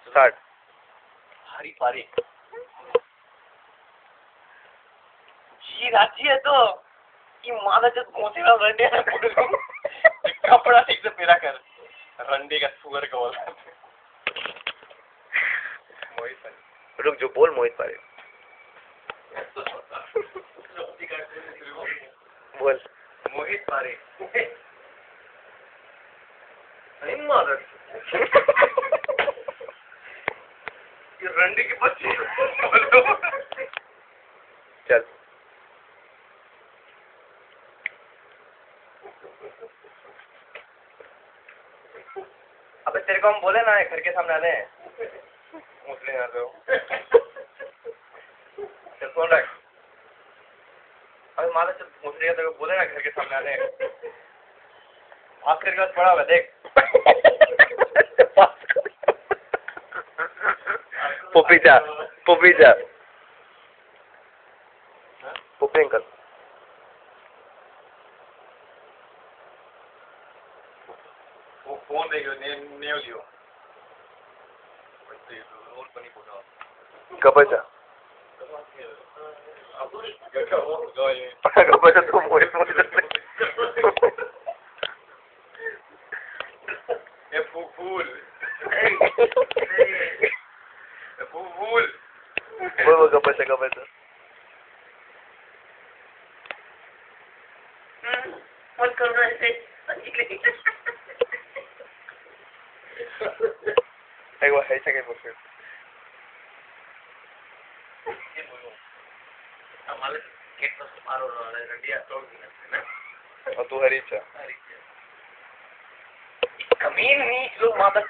Start. हरी पारी जी राजी है तो कि मादा जब घोंसेला रंडे कपड़ा ठीक से पहना कर रंडे का सुअर का बोला मोहित पारी। रुक जो बोल मोहित पारी बोल मोहित पारी मदर ये रंडे के बच्चे चल अबे तेरे को हम बोले ना घर के सामने आने मुझे ना दो चल फोन रख अबे माला चल मुझे तेरे को बोले ना घर के सामने आने भास्कर के पास पड़ा हुआ देख पुपीचा पुपी अंकल वो फोन देखो ने लियो रोल पनि पोटा गपचा गपचा तो मोहित ए फूल बोल गपचा मत करो ऐसे एक बार है क्या बोल हमारे गेट पर मारो रंडिया तोड़ दिया और तू हरीचा कमीन नीच लोग माता